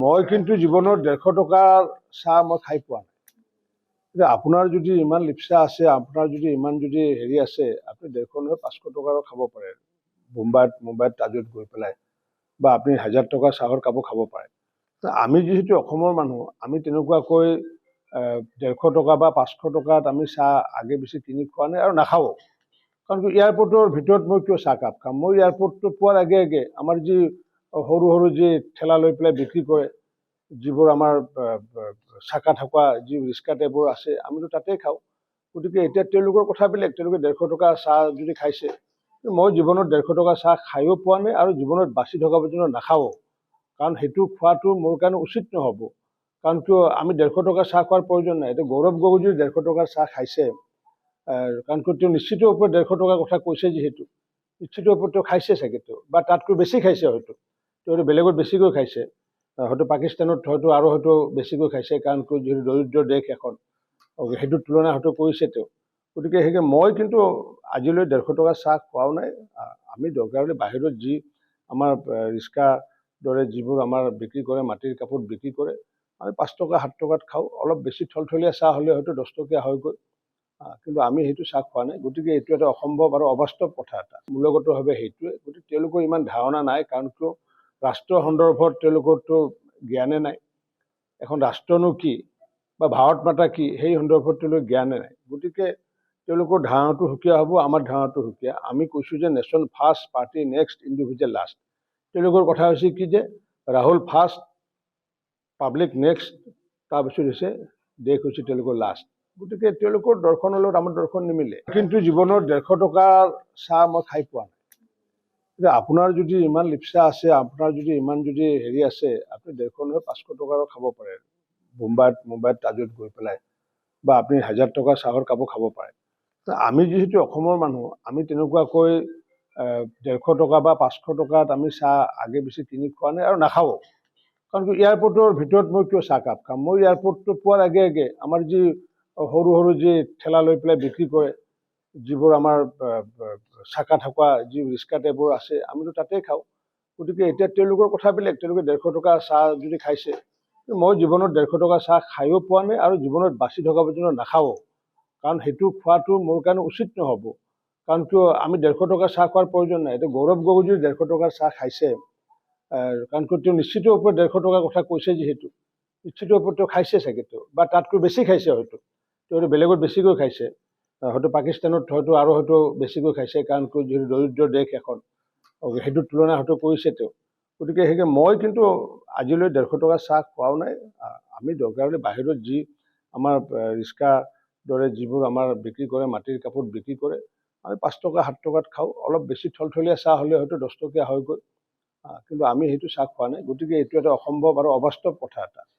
মই কিন্তু জীৱনত 150 টকাৰ চাহ মই খাই পোৱা নাই। কিন্তু আপোনাৰ যদি ইমান লিপচা আছে, আপোনাৰ যদি ইমান যদি হেৰি আছে, আপুনি 150 নহয় 500 টকাৰো খাব পাৰে। মুম্বাইত তাজত গৈ পেলাই বা আপুনি 1000 টকাৰ চাহৰ কাপো খাব পাৰে। আমি যিহেতু অসমৰ মানুহ, আমি তেনেকুৱাকৈ 150 টকা বা 500 টকাত আমি চাহ আগে বেছি কিনি খোৱা নাই আৰু নাখাওঁ। কাৰণ এয়াৰপৰ্টৰ ভিতৰত মই কিয় চাহকাপ খাম? মই এয়াৰপৰ্টটো পোৱাৰ আগে আগে আমাৰ যি সৰু সৰু যি ঠেলা লৈ পেলাই বিক্ৰী কৰে, যিবোৰ আমাৰ চাকা থকা যি ৰিক্সা টাইপৰ আছে, আমিতো তাতেই খাওঁ। গতিকে এতিয়া তেওঁলোকৰ কথা বেলেগ, তেওঁলোকে 150 টকা চাহ যদি খাইছে, মই জীৱনত 150 টকা চাহ খায়ো পোৱা নাই আৰু জীৱনত বাচি থকা পৰ্যন্ত নাখাওঁ। কাৰণ সেইটো খোৱাটো মোৰ কাৰণে উচিত নহ'ব। কাৰণ কিয় আমি 150 টকাৰ চাহ খোৱাৰ প্ৰয়োজন নাই। এতিয়া গৌৰৱ গগৈ যদি 150 টকাৰ চাহ খাইছে, কাৰণ তেওঁ নিশ্চিত ওপৰত 150 টকাৰ কথা কৈছে, যিহেতু নিশ্চিত ওপৰত তেওঁ খাইছে চাগে, তেওঁ বা তাতকৈ বেছি খাইছে, হয়তো তেওঁ বেলেগত বেছিকৈ খাইছে, হয়তো পাকিস্তানত হয়তো আৰু হয়তো বেছিকৈ খাইছে, কাৰণ যিহেতু দৰিদ্ৰ দেশ এখন, সেইটোৰ তুলনা হয়তো কৰিছে তেওঁ। গতিকে সেইকাৰণে মই কিন্তু আজিলৈ 150 টকাৰ চাহ খোৱাও নাই। আমি দৰকাৰ হ'লে বাহিৰত যি আমাৰ ৰিক্সা দৰে যিবোৰ আমাৰ বিক্ৰী কৰে, মাটিৰ কাপত বিক্ৰী কৰে, আমি 5 টকা 7 টকাত খাওঁ। অলপ বেছি থলথলীয়া চাহ হ'লে হয়তো 10 টকীয়া হয়গৈ, কিন্তু আমি সেইটো চাহ খোৱা নাই। গতিকে এইটো এটা অসম্ভৱ আৰু অবাস্তৱ কথা এটা। মূলগতভাৱে সেইটোৱে। গতিকে তেওঁলোকৰ ইমান ধাৰণা নাই, কাৰণ কিয় ৰাষ্ট্ৰৰ সন্দৰ্ভত তেওঁলোকৰতো জ্ঞানে নাই। এখন ৰাষ্ট্ৰনো কি বা ভাৰত মাতা কি, সেই সন্দৰ্ভত তেওঁলোকৰ জ্ঞানে নাই। গতিকে তেওঁলোকৰ ধাৰণাটো সুকীয়া হ'ব, আমাৰ ধাৰণাটো সুকীয়া। আমি কৈছোঁ যে nation first, party next, individual last. তেওঁলোকৰ কথা হৈছে কি যে ৰাহুল ফাৰ্ষ্ট, পাব্লিক নেক্সট, তাৰপিছত হৈছে দেশ হৈছে তেওঁলোকৰ লাষ্ট। গতিকে তেওঁলোকৰ দৰ্শনৰ লগত আমাৰ দৰ্শন নিমিলে। কিন্তু জীৱনত 150 টকাৰ চাহ মই খাই পোৱা নাই। এতিয়া আপোনাৰ যদি ইমান লিপচা আছে, আপোনাৰ যদি ইমান যদি হেৰি আছে, আপুনি 150 নহয় 500 টকাৰো খাব পাৰে। মুম্বাইত তাজত গৈ পেলাই বা আপুনি 1000 টকাৰ চাহৰ কাপো খাব পাৰে। আমি যিহেতু অসমৰ মানুহ, আমি তেনেকুৱাকৈ 150 টকা বা 500 টকাত আমি চাহ আগে বেছি কিনি খোৱা নাই আৰু নাখাওঁ। কাৰণ এয়াৰপৰ্টৰ ভিতৰত মই কিয় চাহকাপ খাম? মই এয়াৰপৰ্টটো পোৱাৰ আগে আগে আমাৰ যি সৰু সৰু যি ঠেলা লৈ পেলাই বিক্ৰী কৰে, যিবোৰ আমাৰ চাকা থকা যি ৰিক্সা টাইপৰ আছে, আমিতো তাতেই খাওঁ। গতিকে এতিয়া তেওঁলোকৰ কথা বেলেগ, তেওঁলোকে 150 টকা চাহ যদি খাইছে, মই জীৱনত 150 টকা চাহ খায়ো পোৱা নাই আৰু জীৱনত বাচি থকা পৰ্যন্ত নাখাওঁ। কাৰণ সেইটো খোৱাটো মোৰ কাৰণে উচিত নহ'ব। কাৰণ কিয় আমি 150 টকাৰ চাহ খোৱাৰ প্ৰয়োজন নাই। এতিয়া গৌৰৱ গগৈ যদি 150 টকাৰ চাহ খাইছে, কাৰণ তেওঁ নিশ্চিত ওপৰত 150 টকাৰ কথা কৈছে, যিহেতু নিশ্চিত ওপৰত তেওঁ খাইছে চাগে, তেওঁ বা তাতকৈ বেছি খাইছে, হয়তো তেওঁ বেলেগত বেছিকৈ খাইছে, হয়তো পাকিস্তানত হয়তো আৰু হয়তো বেছিকৈ খাইছে, কাৰণ যিহেতু দৰিদ্ৰ দেশ এখন, সেইটোৰ তুলনা হয়তো কৰিছে তেওঁ। গতিকে সেইকাৰণে মই কিন্তু আজিলৈ 150 টকাৰ চাহ খোৱাও নাই। আমি দৰকাৰ হ'লে বাহিৰত যি আমাৰ ৰিক্সা দৰে যিবোৰ আমাৰ বিক্ৰী কৰে, মাটিৰ কাপত বিক্ৰী কৰে, আমি 5 টকা 7 টকাত খাওঁ। অলপ বেছি থলথলীয়া চাহ হ'লে হয়তো 10 টকীয়া হয়গৈ, কিন্তু আমি সেইটো চাহ খোৱা নাই। গতিকে এইটো এটা অসম্ভৱ আৰু অবাস্তৱ কথা এটা।